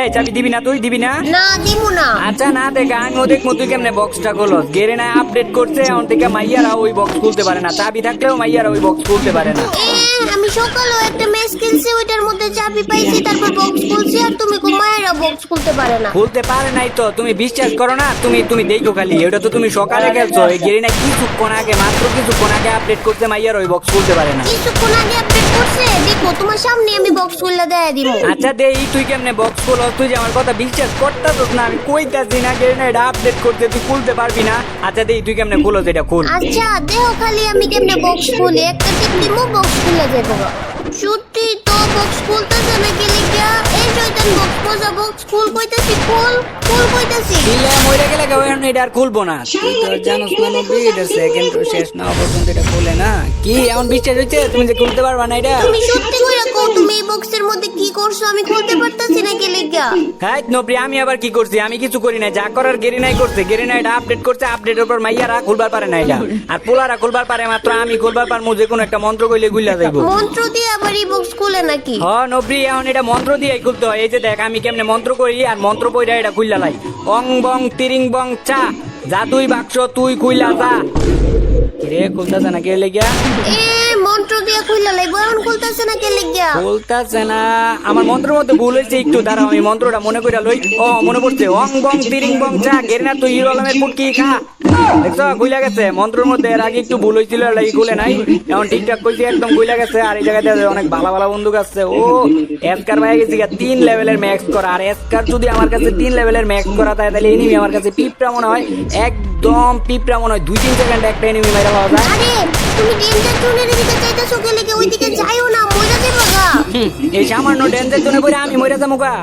এই চাবি দিবি না, তুই দিবি না? না দিমু না। আচ্ছা না দেখ, আমিও দেখবো তুই কেমনে বক্সটা খোলো। গেরেনা আপডেট করছে, এখন থেকে মাইয়ারা ওই বক্স খুলতে পারে না, চাবি থাকলেও মাইয়ারা ওই বক্স খুলতে পারে না। আমি সকালেও একটা ম্যাচ খেলছি, ওইটার মধ্যে চাবি পাইছি, তারপর বক্স খুলছি, আর তুমি ঘুমায়েরা বক্স খুলতে পারে না। খুলতে পারে নাই তো তুমি বিশ্বাস করো না, তুমি দেখো খালি, ওটা তো তুমি সকালে খেলছো। এই গেরিনা কিছুক্ষণ আগে, মাত্র কিছুক্ষণ আগে আপডেট করছে, মাইয়ার ওই বক্স খুলতে পারে না। কিছুক্ষণ আগে আপডেট করছে, দেখো তোমার সামনে আমি বক্স খুললে দেয়া দিব। আচ্ছা দেই, তুই কেমনে বক্স খোলো? তুই যে আমার কথা বিশ্বাস করতেছিস না, আমি কইতাছি না গেরিনা এটা আপডেট করতে তুই খুলতে পারবি না। আচ্ছা দেই, তুই কেমনে খুলো সেটা খুল। আচ্ছা দেহ খালি আমি কেমনে বক্স খুলি, একটা টিপ দিমু বক্স খুলে যাবো। সত্যি তো বক্স খুলতেছে না কি লিখা? এই শয়তান বক্স মজা, বক্স খুল কইতাছি, খুল খুল কইতাছি। দিলে মরে গেলে কেউ এখন এটা আর খুলবো না। তুই তো জানোস না নবী, এটা সেকেন্ড শেষ না পর্যন্ত এটা খুলে না। কি এমন বিশ্বাস হচ্ছে তুমি যে খুলতে পারবা না এটা? তুমি সত্যি কইরা কও, তুমি এই বক্সের মধ্যে কি করছো? আমি খুলতে পারতাছি না কি লিখা? হ্যাঁ নবী, আমি আবার কি করছি? আমি কিছু করি না, যা করার গেরিনাই করছে। গেরিনা এটা আপডেট করছে, আপডেটের উপর মাইয়ারা খুলবার পারে না এটা, আর পোলারা খুলবার পারে মাত্র। আমি খুলবার পারমু যে কোনো একটা মন্ত্র কইলে গুইলা যাইবো। মন্ত্র দিয়ে আবার এই বক্স খুলে নাকি? হ নবী, এখন এটা মন্ত্র দিয়ে খুলতে হয়। এই যে দেখ আমি কেমনে মন্ত্র করি, আর মন্ত্র কইরা এটা খুইলা লাই। অং বং তিরিং বং চা, জাদুই বাক্স তুই খুইলা যা। রে খুলতাছে না কে লেগিয়া? এ মন্ত্র দিয়ে খুইলা লাইবো, এখন খুলতাছে না কে লিখা? খুলতাছে না, আমার মন্ত্রের মধ্যে ভুল হয়েছে একটু, দাঁড়াও আমি মন্ত্রটা মনে কইরা লই। ও মনে পড়ছে, অং বং তিরিং বং চা, গেরিনা তুই হিরো আলমের পুটকি খা। দেখছো খুইলা গেছে মন্ত্রের মধ্যে, এর আগে একটু ভুল হয়েছিল, লাগি খুলে নাই। এখন ঠিকঠাক কইছি, একদম খুইলা গেছে। আর এই জায়গাতে অনেক ভালো ভালো বন্দুক আছে। ও এসকার ভাই গেছি 3 লেভেলের ম্যাক্স করা, আর এসকার যদি আমার কাছে 3 লেভেলের ম্যাক্স করা থাকে, তাহলে এনিমি আমার কাছে পিঁপড়া মনে হয়, একদম পিঁপড়া মনে হয়। 2-3 সেকেন্ড একটা এনিমি মাইরা পাওয়া যায়। আরে তুমি ডেঞ্জার জোনের দিকে যাইতাছো কে লিখা? ওইদিকে যাইও না, মইরা যাইবা গা। এই সামান্য ডেঞ্জার জন্য করে আমি মরে যাবো গা।